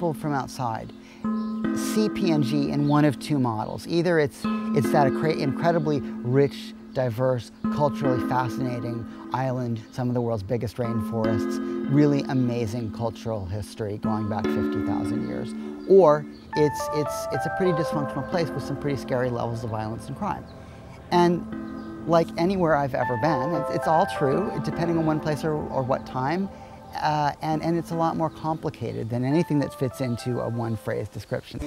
people from outside see PNG in one of two models. Either it's that incredibly rich, diverse, culturally fascinating island, some of the world's biggest rainforests, really amazing cultural history going back 50,000 years. Or it's a pretty dysfunctional place with some pretty scary levels of violence and crime. And like anywhere I've ever been, it's all true, depending on one place or what time. And it's a lot more complicated than anything that fits into a one-phrase description.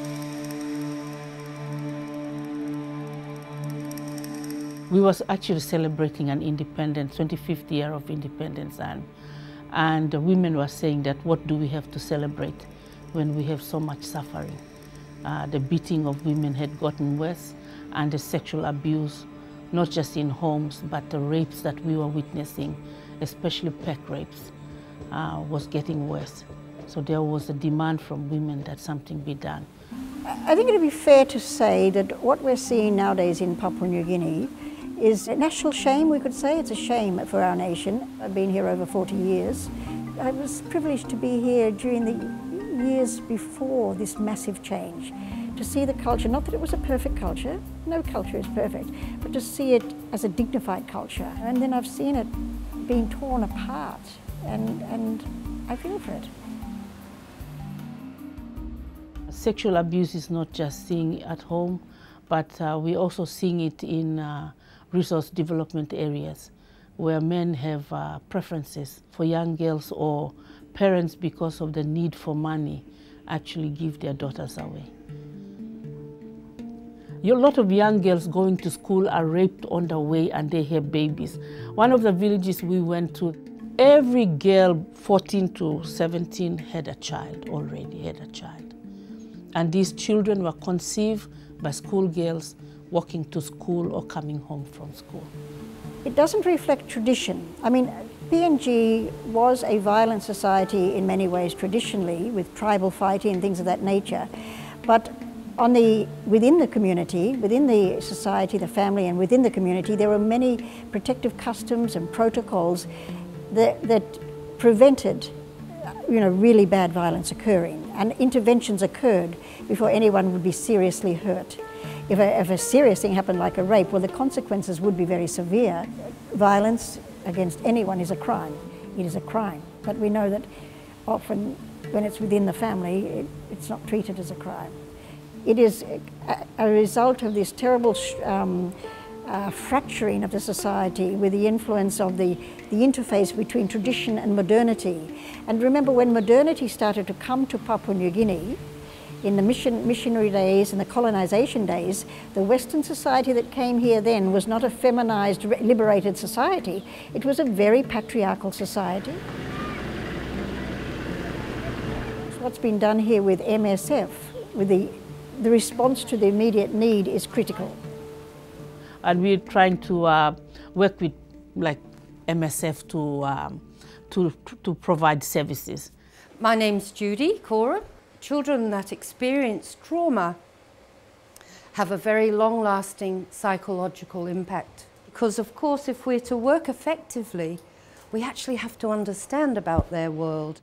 We was actually celebrating an independence, 25th year of independence, and the women were saying that what do we have to celebrate when we have so much suffering? The beating of women had gotten worse, and the sexual abuse, not just in homes, but the rapes that we were witnessing, especially peck rapes, was getting worse. So there was a demand from women that something be done. I think it would be fair to say that what we're seeing nowadays in Papua New Guinea is a national shame, we could say. It's a shame for our nation. I've been here over 40 years. I was privileged to be here during the years before this massive change, to see the culture, not that it was a perfect culture, no culture is perfect, but to see it as a dignified culture. And then I've seen it being torn apart, and I feel for it. Sexual abuse is not just seeing at home, but we're also seeing it in resource development areas where men have preferences for young girls, or parents, because of the need for money, actually give their daughters away. A lot of young girls going to school are raped on the way and they have babies. One of the villages we went to, every girl 14 to 17 had a child, already had a child. And these children were conceived by schoolgirls walking to school or coming home from school. It doesn't reflect tradition. I mean, PNG was a violent society in many ways traditionally, with tribal fighting and things of that nature. But within the community, within the society, the family, and within the community, there were many protective customs and protocols that prevented really bad violence occurring, and interventions occurred before anyone would be seriously hurt. If a serious thing happened like a rape, well, the consequences would be very severe. Violence against anyone is a crime. It is a crime. But we know that often when it's within the family, it's not treated as a crime. It is a result of this terrible fracturing of the society with the influence of the interface between tradition and modernity. And remember, when modernity started to come to Papua New Guinea, in the missionary days and the colonization days, the Western society that came here then was not a feminized, liberated society. It was a very patriarchal society. What's been done here with MSF, with the response to the immediate need, is critical. And we're trying to work with like MSF to provide services. My name's Judy Cora. Children that experience trauma have a very long-lasting psychological impact. Because of course, if we're to work effectively, we actually have to understand about their world.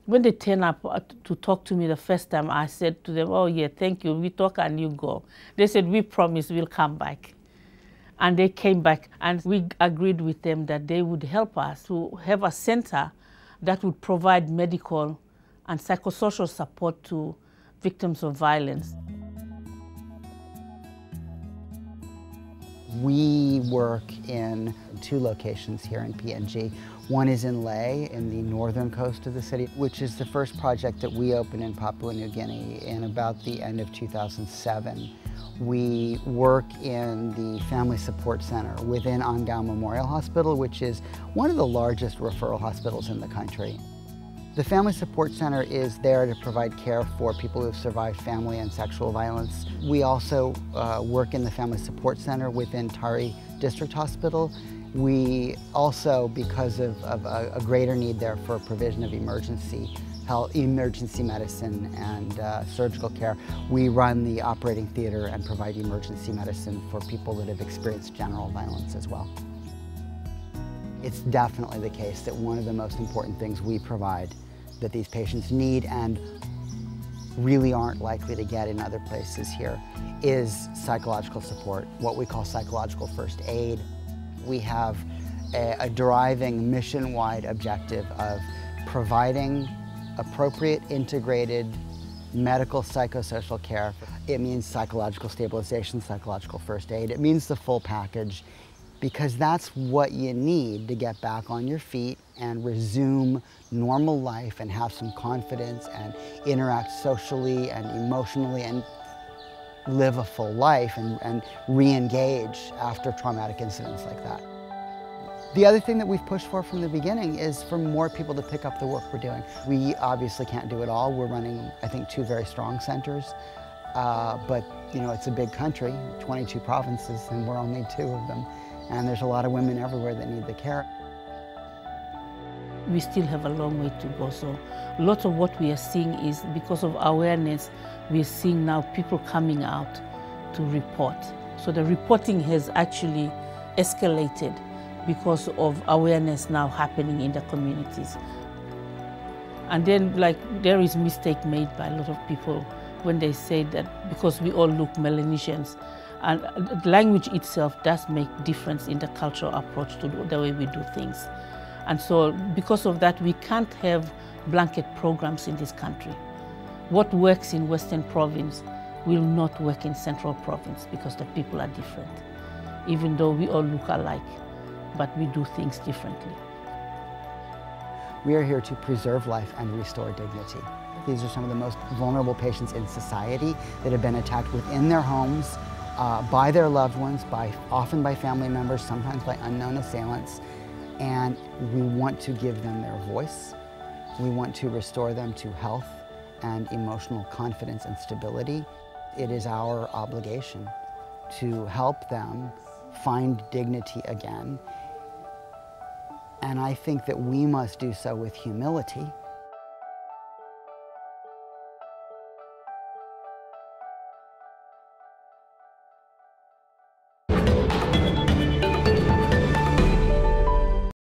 When they turn up to talk to me the first time, I said to them, "Oh yeah, thank you, we talk and you go." They said, "We promise we'll come back." And they came back, and we agreed with them that they would help us to have a center that would provide medical and psychosocial support to victims of violence. We work in two locations here in PNG. One is in Lae, in the northern coast of the city, which is the first project that we opened in Papua New Guinea in about the end of 2007. We work in the Family Support Center within Angao Memorial Hospital, which is one of the largest referral hospitals in the country. The Family Support Center is there to provide care for people who have survived family and sexual violence. We also work in the Family Support Center within Tari District Hospital. We also, because of a greater need there for provision of emergency medicine and surgical care, we run the operating theater and provide emergency medicine for people that have experienced general violence as well. It's definitely the case that one of the most important things we provide that these patients need and really aren't likely to get in other places here is psychological support, what we call psychological first aid. We have a driving mission-wide objective of providing appropriate integrated medical psychosocial care. It means psychological stabilization, psychological first aid. It means the full package, because that's what you need to get back on your feet and resume normal life and have some confidence and interact socially and emotionally and live a full life and re-engage after traumatic incidents like that. The other thing that we've pushed for from the beginning is for more people to pick up the work we're doing. We obviously can't do it all. We're running, I think, 2 very strong centers, but it's a big country, 22 provinces, and we're only 2 of them. And there's a lot of women everywhere that need the care. We still have a long way to go, so lots of what we are seeing is because of awareness. We are seeing now people coming out to report. So the reporting has actually escalated because of awareness now happening in the communities. And then there is mistake made by a lot of people when they say that because we all look Melanesians, and the language itself does make difference in the cultural approach to the way we do things. And so because of that, we can't have blanket programs in this country. What works in Western Province will not work in Central Province because the people are different, even though we all look alike, but we do things differently. We are here to preserve life and restore dignity. These are some of the most vulnerable patients in society that have been attacked within their homes, by their loved ones, often by family members, sometimes by unknown assailants. And we want to give them their voice. We want to restore them to health and emotional confidence and stability. It is our obligation to help them find dignity again. And I think that we must do so with humility,